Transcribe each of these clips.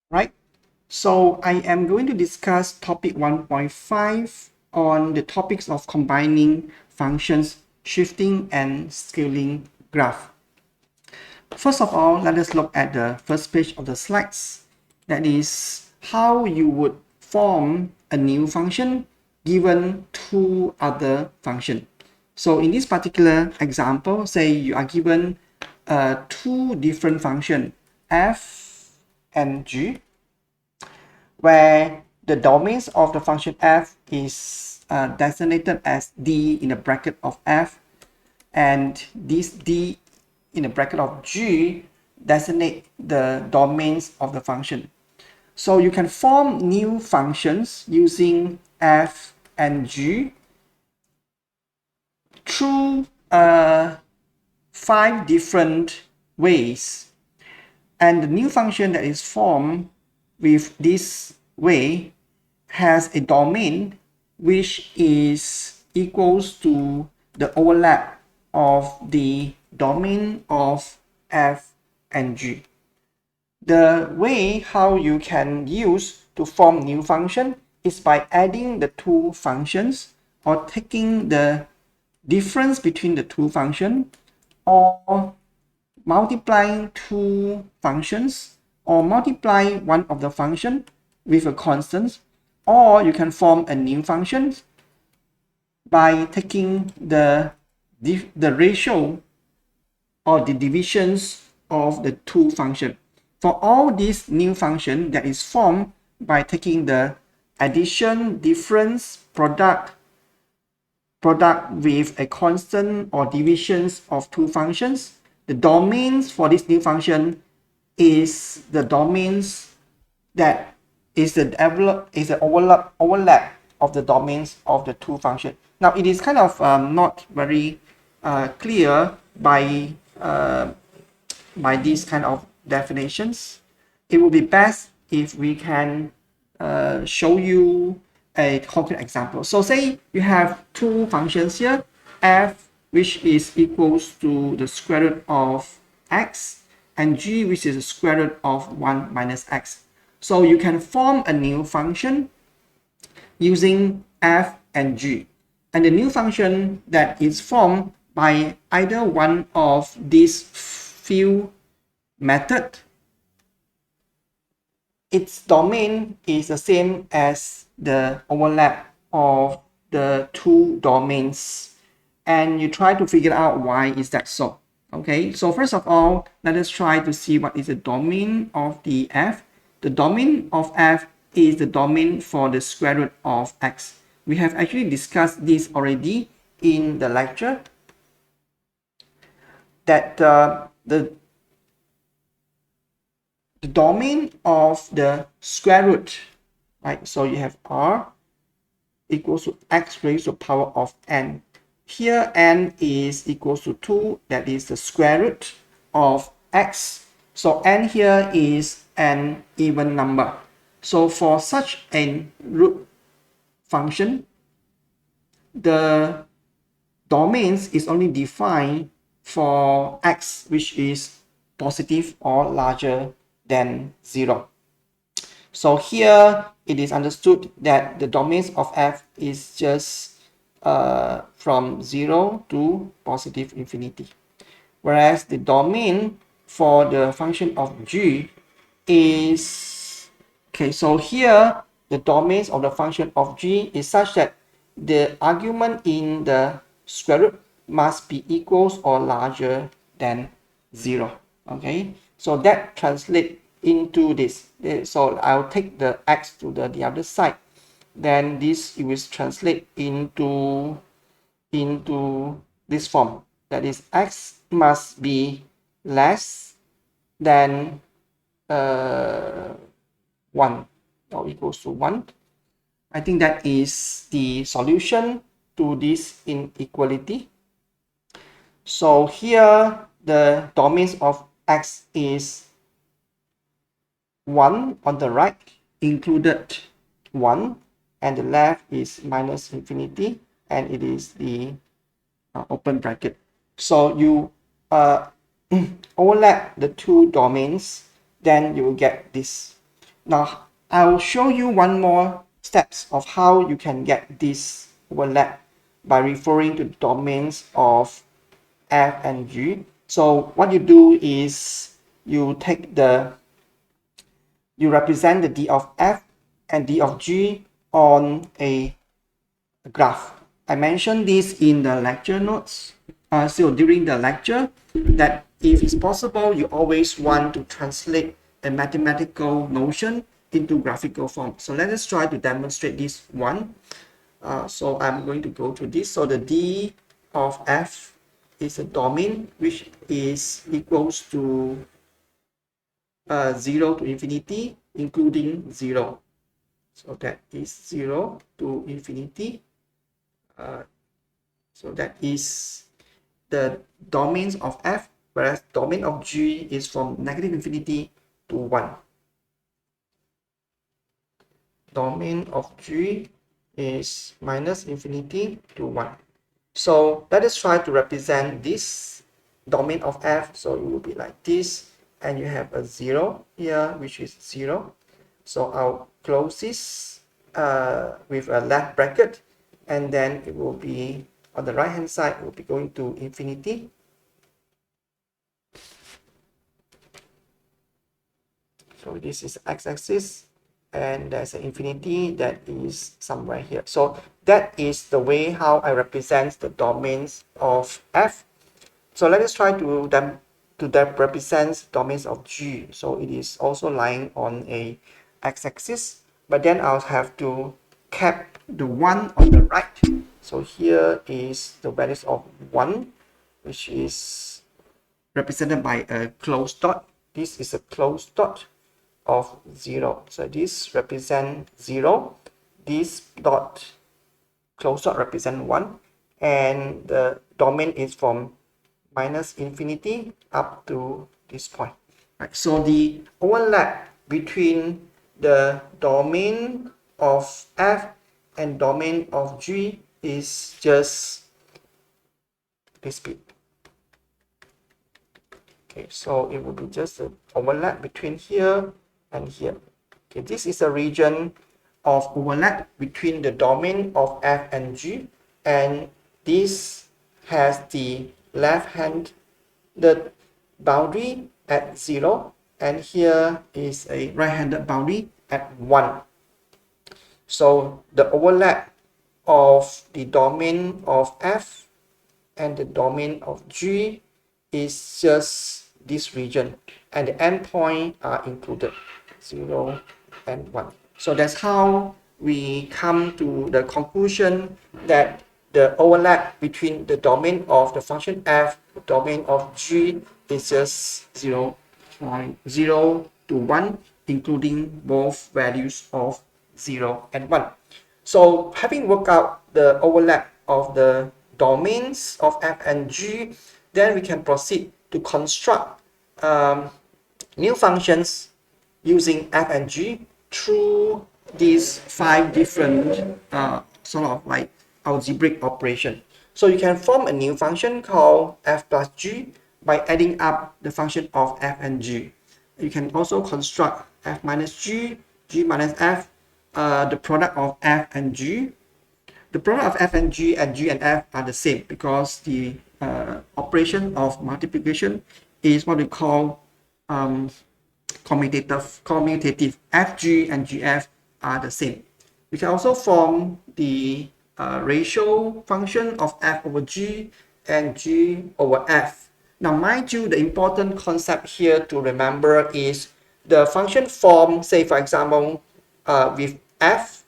right? So I am going to discuss topic 1.5 on the topics of combining functions, shifting and scaling graph. First of all, let us look at the first page of the slides. That is how you would form a new function given two other functions. So in this particular example, say you are given two different functions, f and g, where the domains of the function f is designated as d in the bracket of f, and this d in the bracket of g designate the domains of the function. So you can form new functions using f and g through 5 different ways. And the new function that is formed with this way has a domain which is equals to the overlap of the domain of f and g. The way how you can use to form new function is by adding the two functions or taking the difference between the two functions, or multiplying two functions, or multiply one of the function with a constant, or you can form a new function by taking the ratio or the divisions of the two functions. For all these new function that is formed by taking the addition, difference, product with a constant or divisions of two functions, the domains for this new function is the domains that is the overlap of the domains of the two functions. Now it is kind of not very clear by these kind of definitions. It would be best if we can show you a concrete example. So say you have two functions here, f which is equals to the square root of x, and g which is the square root of 1 minus x. So you can form a new function using f and g. And the new function that is formed by either one of these few methods, its domain is the same as the overlap of the two domains. And you try to figure out why is that so. Okay, so first of all, let us try to see what is the domain of the f. The domain of f is the domain for the square root of x. We have actually discussed this already in the lecture, that the domain of the square root, right? So you have r equals to x raised to the power of n. Here n is equals to 2, that is the square root of x. So n here is an even number. So for such a root function, the domains is only defined for x which is positive or larger than 0. So here it is understood that the domains of f is just from 0 to positive infinity. Whereas the domain for the function of g is, okay, so here the domains of the function of g is such that the argument in the square root must be equals or larger than 0. Okay, so that translates into this. So I'll take the x to the other side, then this will translate into this form, that is x must be less than 1 or equals to 1. I think that is the solution to this inequality. So here the domains of x is 1 on the right, included 1, and the left is minus infinity, and it is the open bracket. So you overlap the two domains, then you will get this. Now, I'll show you one more steps of how you can get this overlap by referring to the domains of f and g. So what you do is you represent the d of f and d of g on a graph. I mentioned this in the lecture notes. So during the lecture, that if it's possible, you always want to translate a mathematical notion into graphical form. So let us try to demonstrate this one. So I'm going to go to this. So the d of f is a domain which is equals to 0 to infinity, including 0. So that is 0 to infinity. So that is the domains of f, whereas domain of g is from negative infinity to 1. Domain of g is minus infinity to 1. So let us try to represent this domain of f. So it will be like this, and you have a 0 here, which is 0. So I'll close this with a left bracket, and then it will be on the right hand side, it will be going to infinity. So this is x-axis, and there's an infinity that is somewhere here. So that is the way how I represent the domains of f. So let us try to represent domains of g. So it is also lying on a x-axis, but then I'll have to cap the 1 on the right. So here is the values of 1, which is represented by a closed dot. This is a closed dot of 0. So this represent 0. This dot closed dot represent 1, and the domain is from minus infinity up to this point. Right. So the overlap between the domain of f and domain of g is just this bit. Okay, so it will be just an overlap between here and here. Okay, this is a region of overlap between the domain of f and g, and this has the left-handed boundary at 0, and here is a right-handed boundary at 1. So the overlap of the domain of f and the domain of g is just this region, and the endpoint are included 0 and 1. So that's how we come to the conclusion that the overlap between the domain of the function f, the domain of g is just 0.0 to 1, including both values of 0 and 1. So having worked out the overlap of the domains of f and g, then we can proceed to construct new functions using f and g through these 5 different sort of like algebraic operation. So you can form a new function called f plus g by adding up the function of f and g. You can also construct f minus g, g minus f, the product of f and g. The product of f and g and f are the same because the operation of multiplication is what we call commutative. Fg and gf are the same. We can also form the ratio function of f over g and g over f. Now, mind you, the important concept here to remember is the function form, say for example, with f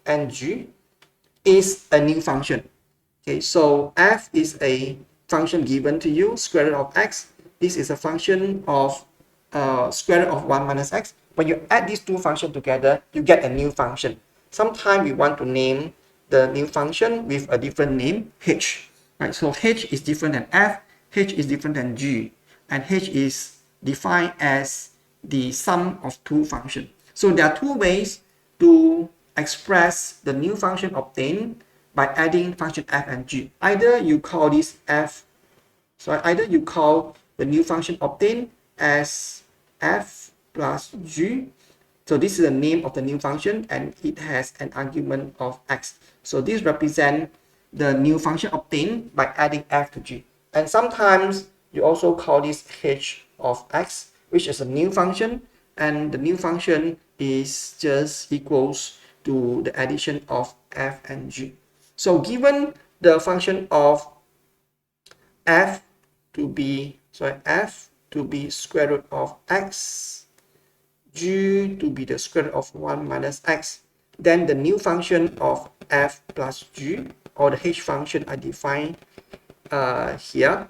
and g is a new function. Okay, so f is a function given to you, square root of x. This is a function of square root of 1 minus x. When you add these two functions together, you get a new function. Sometimes we want to name the new function with a different name, h. Right, so h is different than f, h is different than g, and h is defined as the sum of two functions. So there are two ways to express the new function obtained by adding function f and g. Either you call this f, so either you call the new function obtained as f plus g, So this is the name of the new function and it has an argument of x. So this represents the new function obtained by adding f to g. And sometimes you also call this h of x, which is a new function, and the new function is just equals to the addition of f and g. So given the function of f to be square root of x, g to be the square root of 1 minus x, then the new function of f plus g, or the h function I define here,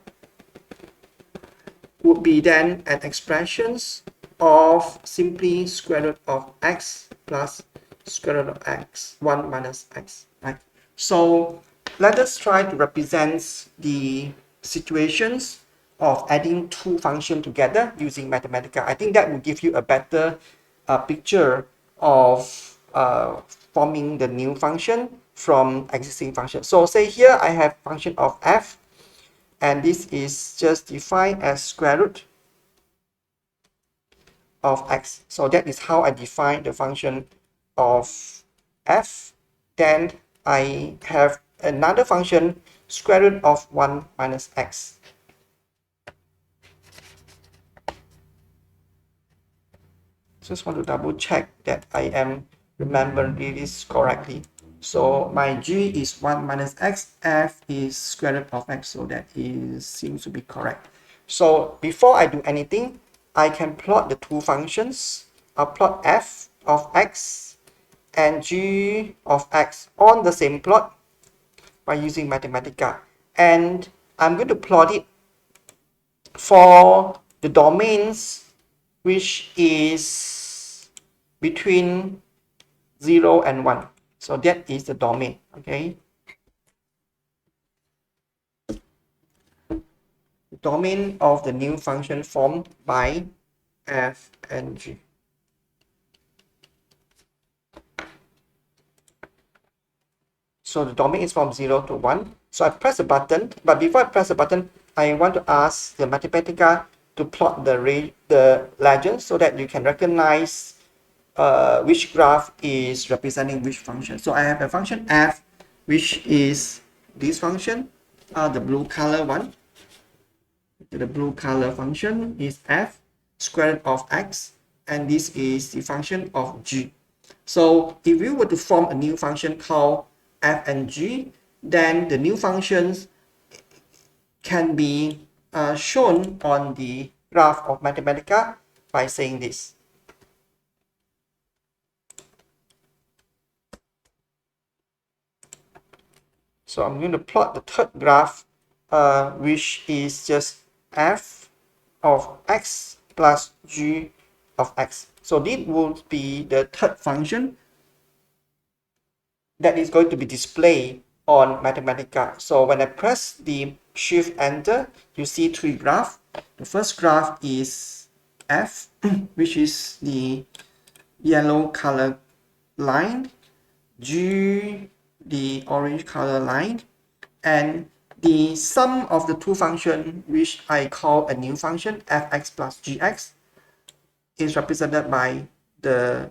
would be then an expressions of simply square root of x plus square root of x, 1 minus x, right? So let us try to represent the situations of adding two functions together using Mathematica. I think that will give you a better picture of forming the new function from existing function. So say here I have function of f, and this is just defined as square root of x. So that is how I define the function of f. Then I have another function square root of 1 minus x. Just want to double check that I am remembering this correctly. So my g is 1 minus x, f is square root of x, so that seems to be correct. So before I do anything, I can plot the two functions. I'll plot f of x and g of x on the same plot by using Mathematica. And I'm going to plot it for the domains which is between 0 and 1. So that is the domain, okay? The domain of the new function formed by f and g. So the domain is from 0 to 1. So I press a button, but before I press the button, I want to ask the Mathematica to plot the legend so that you can recognize which graph is representing which function. So I have a function f, which is this function, the blue color one. The blue color function is f square root of x, and this is the function of g. So if we were to form a new function called f and g, then the new functions can be shown on the graph of Mathematica by saying this. So I'm going to plot the third graph, which is just f of x plus g of x. So this will be the third function that is going to be displayed on Mathematica. So when I press the shift enter, you see three graphs. The first graph is f, which is the yellow color line, g, the orange color line, and the sum of the two functions, which I call a new function, fx plus gx, is represented by the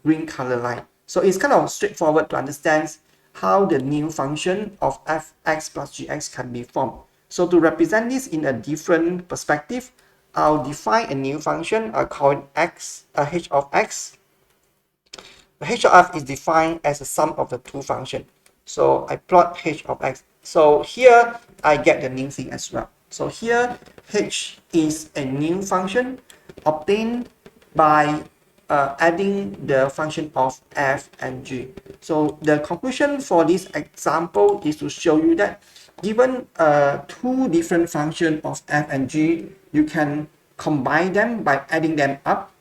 green color line. So it's kind of straightforward to understand how the new function of fx plus gx can be formed. So to represent this in a different perspective, I'll define a new function. I'll call it x, h of x. The h of f is defined as the sum of the two functions. So I plot h of x. So here I get the new thing as well. So here h is a new function obtained by adding the function of f and g. So the conclusion for this example is to show you that given two different functions of f and g, you can combine them by adding them up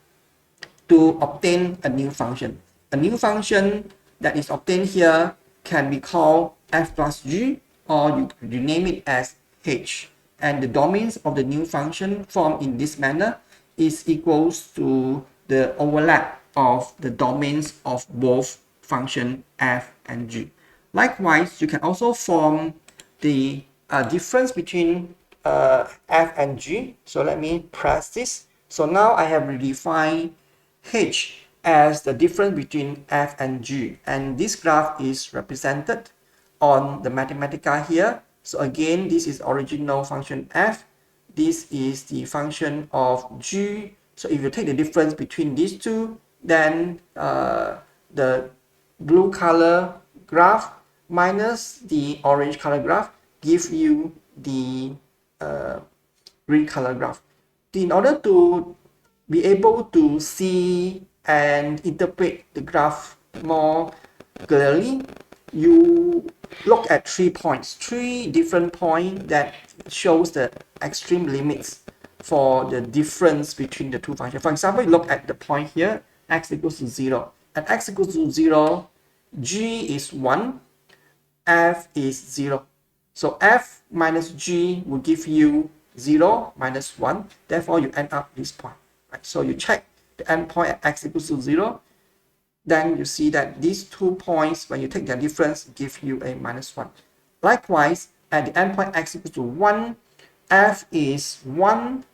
to obtain a new function. A new function that is obtained here can be called f plus g, or you name it as h. And the domains of the new function formed in this manner is equals to the overlap of the domains of both function f and g. Likewise, you can also form the difference between f and g. So let me press this. So now I have redefined h as the difference between f and g, and this graph is represented on the Mathematica here. So again, this is original function f, this is the function of g. So if you take the difference between these two, then the blue color graph minus the orange color graph give you the green color graph. In order to be able to see and interpret the graph more clearly, you look at 3 points, 3 different points that shows the extreme limits for the difference between the two functions. For example, you look at the point here, x equals to 0. At x equals to 0, g is 1, f is 0. So f minus g will give you 0 minus 1. Therefore, you end up this point. Right? So you check the endpoint at x equals to 0. Then you see that these 2 points, when you take their difference, give you a minus 1. Likewise, at the endpoint x equals to 1, f is 1,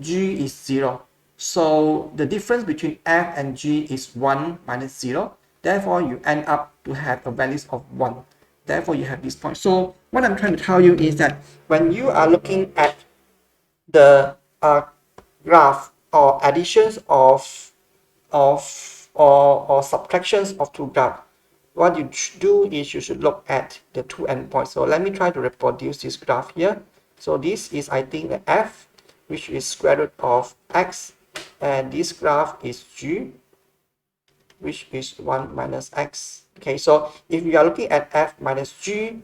g is 0. So the difference between f and g is 1 minus 0. Therefore, you end up to have a value of 1. Therefore, you have this point. So what I'm trying to tell you is that when you are looking at the graph or additions or subtractions of two graphs, what you do is you should look at the two endpoints. So let me try to reproduce this graph here. So this is, I think, the f, which is square root of x, and this graph is g, which is 1 minus x. Okay, so if you are looking at f minus g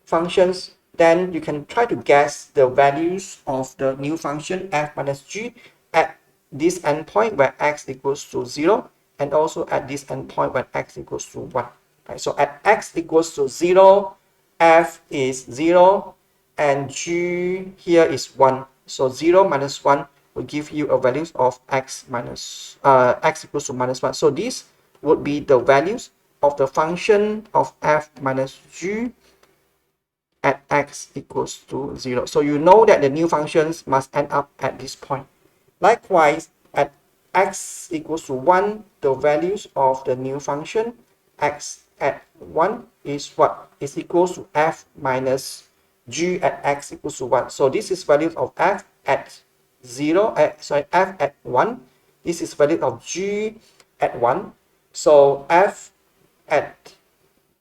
functions, then you can try to guess the values of the new function f minus g at this endpoint where x equals to 0, and also at this endpoint when x equals to 1. Right? So at x equals to 0, f is 0, and g here is 1. So 0 minus 1 will give you a value of x equals to minus 1. So these would be the values of the function of f minus g at x equals to 0. So you know that the new functions must end up at this point. Likewise, at x equals to 1, the values of the new function x at 1 is what? Is equals to f minus g at x equals to 1. So this is value of f at 0, f at 1. This is value of g at 1. So f at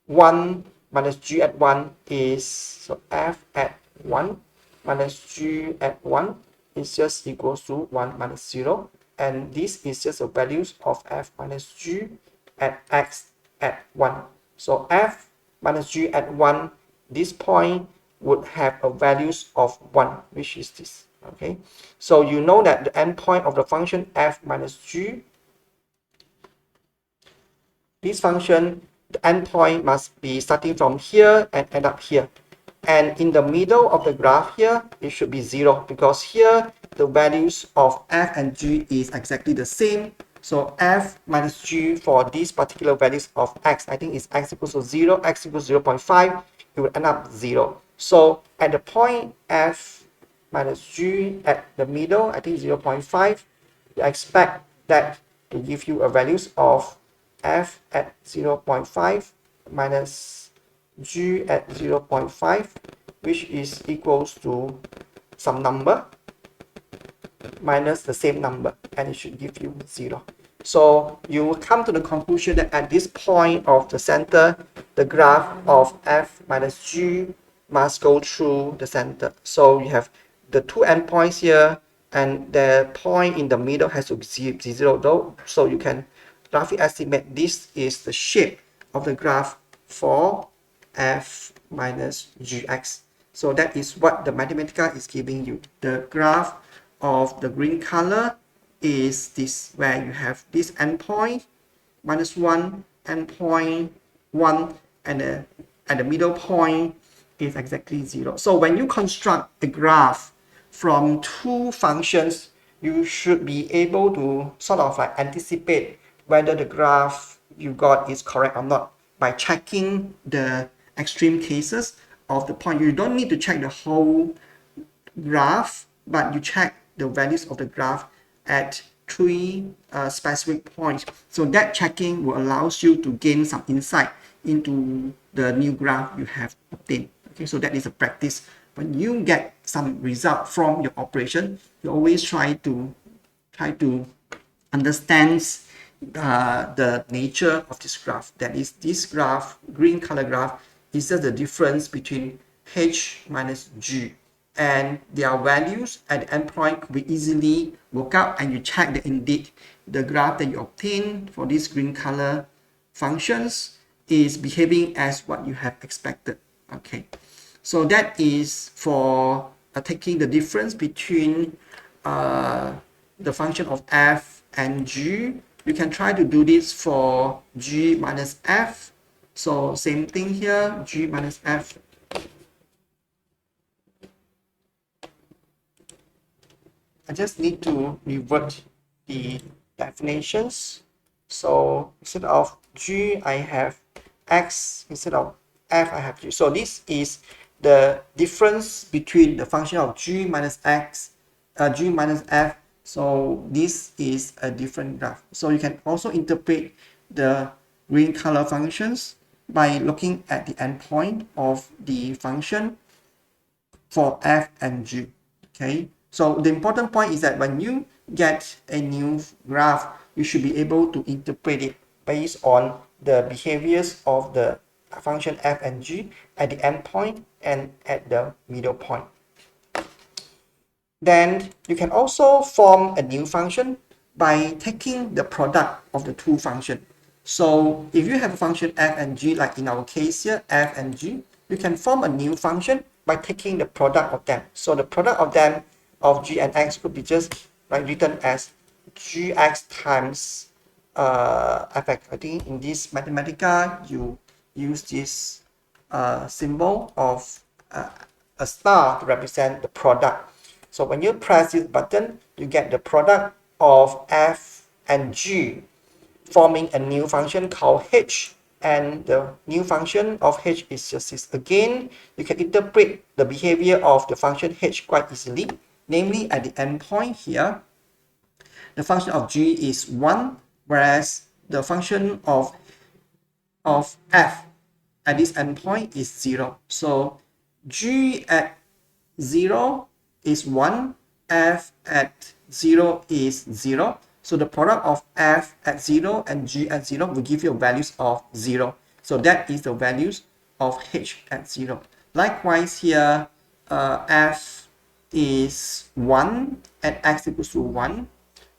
1 minus g at 1 is, so f at 1 minus g at 1 is just equals to 1 minus 0. And this is just the values of f minus g at x at 1. So f minus g at 1, this point would have a values of 1, which is this. Okay, so you know that the endpoint of the function f minus g, this function, the endpoint must be starting from here and end up here. And in the middle of the graph here, it should be 0, because here the values of f and g is exactly the same. So f minus g for these particular values of x, I think is x equals to 0, x equals 0 0.5, it will end up 0. So at the point f minus g at the middle, I think 0 0.5, you expect that to give you a values of f at 0 0.5 minus g at 0 0.5, which is equals to some number minus the same number, and it should give you 0. So you will come to the conclusion that at this point of the center, the graph of f minus g must go through the center. So you have the two endpoints here, and the point in the middle has to be 0 though. So you can roughly estimate this is the shape of the graph for f minus gx. So that is what the Mathematica is giving you. The graph of the green color is this, where you have this endpoint minus 1, endpoint 1, and the middle point is exactly 0. So when you construct a graph from two functions, you should be able to sort of like anticipate whether the graph you got is correct or not by checking the extreme cases of the point. You don't need to check the whole graph, but you check the values of the graph at 3 specific points. So that checking will allow you to gain some insight into the new graph you have obtained. Okay, so that is a practice. When you get some result from your operation, you always try to understand the nature of this graph. That is, this graph, green color graph, is just the difference between h minus g, and their values at the endpoint could be easily worked out, and you check that indeed the graph that you obtain for this green color functions is behaving as what you have expected. Okay, so that is for taking the difference between the function of f and g. You can try to do this for g minus f. So same thing here, g minus f. I just need to revert the definitions. So instead of g, I have x. Instead of f, I have g. So this is the difference between the function of g minus x, g minus f. So this is a different graph. So you can also interpret the green color functions by looking at the endpoint of the function for f and g. Okay, so the important point is that when you get a new graph, you should be able to interpret it based on the behaviors of the function f and g at the endpoint and at the middle point. Then you can also form a new function by taking the product of the two functions. So if you have a function f and g, like in our case here, f and g, you can form a new function by taking the product of them. So the product of them of g and x could be just like written as gx times fx. I think in this Mathematica, you use this symbol of a star to represent the product. So when you press this button, you get the product of f and g, forming a new function called h. And the new function of h is just this. Again, you can interpret the behavior of the function h quite easily. Namely, at the endpoint here, the function of g is 1, whereas the function of f at this endpoint is 0. So g at 0 is 1, f at 0 is 0. So the product of f at 0 and g at 0 will give you values of 0. So that is the values of h at 0. Likewise here, f is 1 at x equals to 1,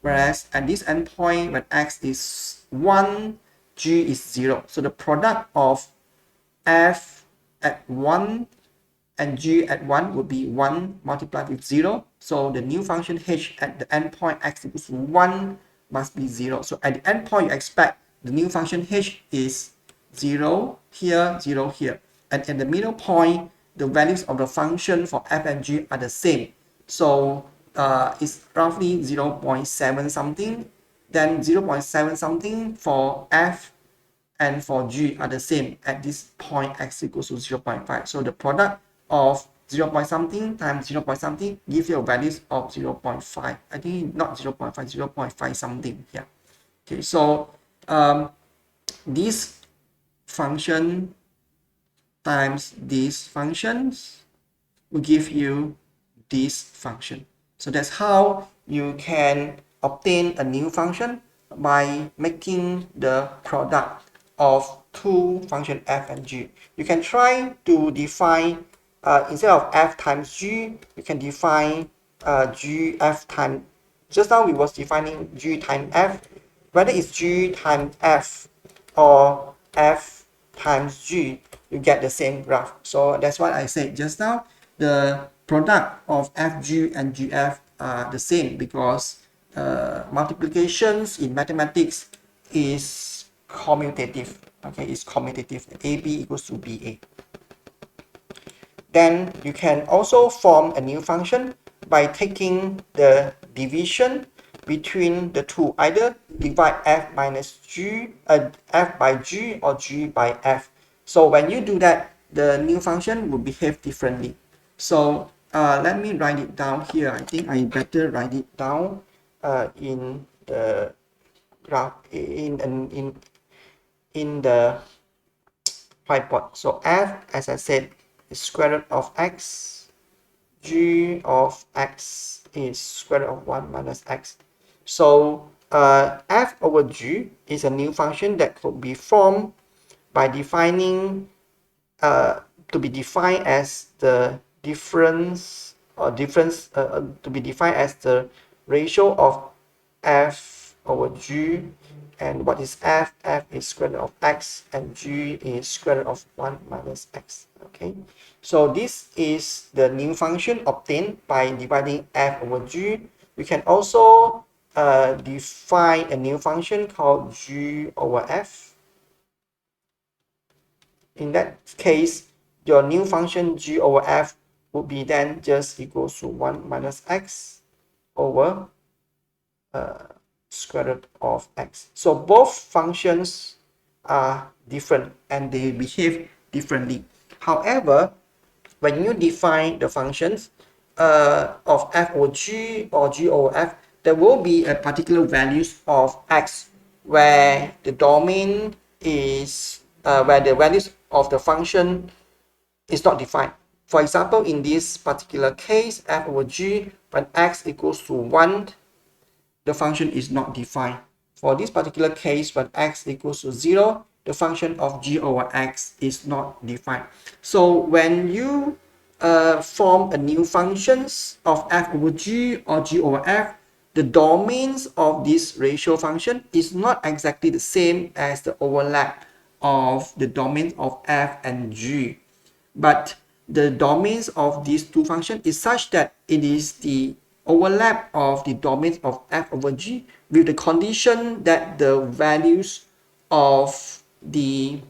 whereas at this endpoint when x is 1, g is 0. So the product of f at 1 and g at 1 would be 1 multiplied with 0. So the new function h at the endpoint x equals to 1 must be 0. So at the endpoint, you expect the new function h is 0 here, 0 here. And at the middle point, the values of the function for f and g are the same. So it's roughly 0.7 something. Then 0.7 something for f and for g are the same at this point x equals to 0.5. So the product of 0. something times 0. something give you values of 0.5. I think not 0.5, 0.5 something. Yeah. Okay. So this function times these functions will give you this function. So that's how you can obtain a new function by making the product of two functions f and g. You can try to define instead of f times g, you can define g f times. Just now we was defining g times f. Whether it's g times f or f times g, you get the same graph. So that's what I said just now. The product of fg and gf are the same because multiplications in mathematics is commutative. Okay, it's commutative. AB equals to BA. Then you can also form a new function by taking the division between the two. Either divide f minus g, f by g or g by f. So when you do that, the new function will behave differently. So let me write it down here. I think I better write it down in the graph in the whiteboard. So f, as I said, is square root of x. G of x is square root of 1 minus x. So f over g is a new function that could be formed by defining to be defined as the difference to be defined as the ratio of f over g. And what is f? F is square root of x and g is square root of 1 minus x. Okay, so this is the new function obtained by dividing f over g. You can also define a new function called g over f. In that case, your new function g over f would be then just equals to 1 minus x over square root of x. So both functions are different and they behave differently. However, when you define the functions of f over g or g over f, there will be a particular values of x where the domain is where the values of the function is not defined. For example, in this particular case, f over g, when x equals to 1, the function is not defined. For this particular case, when x equals to 0, the function of g over x is not defined. So when you form a new functions of f over g or g over f, the domains of this ratio function is not exactly the same as the overlap of the domains of f and g. But the domains of these two functions is such that it is the overlap of the domains of f over g with the condition that the values of the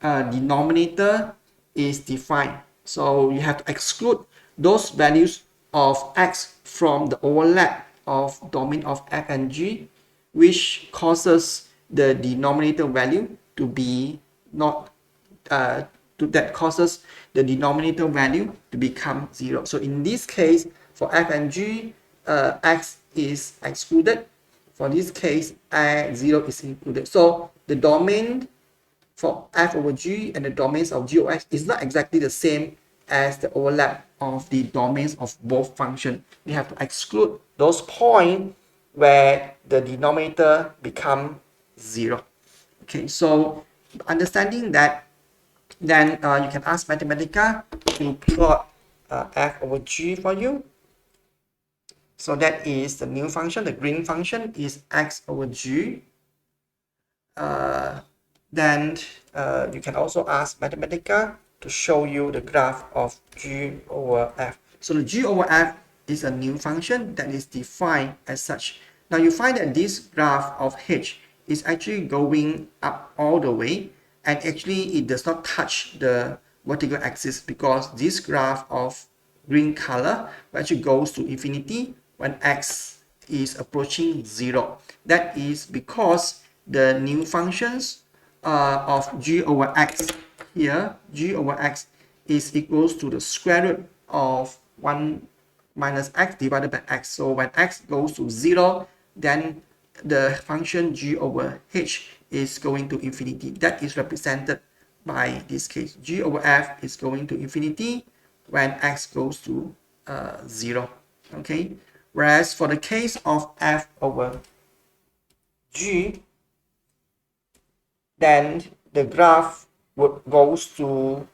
denominator is defined. So you have to exclude those values of x from the overlap of domain of f and g, which causes the denominator value to be not that causes the denominator value to become 0. So in this case, for f and g, x is excluded. For this case, 0 is included. So the domain for f over g and the domains of g over x is not exactly the same as the overlap of the domains of both functions. We have to exclude those points where the denominator become 0. Okay, so understanding that, then you can ask Mathematica to plot f over g for you. So that is the new function. The green function is x over g. Then you can also ask Mathematica to show you the graph of g over f. So the g over f is a new function that is defined as such. Now you find that this graph of h is actually going up all the way, and actually it does not touch the vertical axis because this graph of green color actually goes to infinity when x is approaching 0. That is because the new functions of g over x here, g over x is equals to the square root of 1 minus x divided by x. So when x goes to 0, then the function g over h is going to infinity. That is represented by this case. G over f is going to infinity when x goes to 0. Okay. Whereas for the case of f over g, then the graph goes to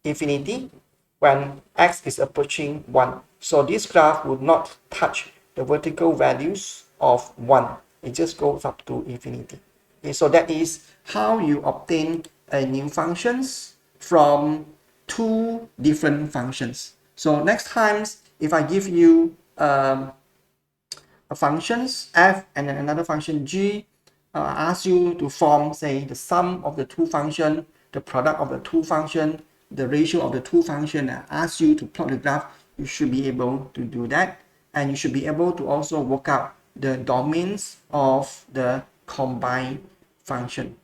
infinity when x is approaching 1. So this graph would not touch the vertical values of 1. It just goes up to infinity. Okay, so that is how you obtain a new functions from two different functions. So next time, if I give you a functions f and then another function g, ask you to form, say, the sum of the two function, the product of the two function, the ratio of the two function, and ask you to plot the graph, you should be able to do that. And you should be able to also work out the domains of the combined function.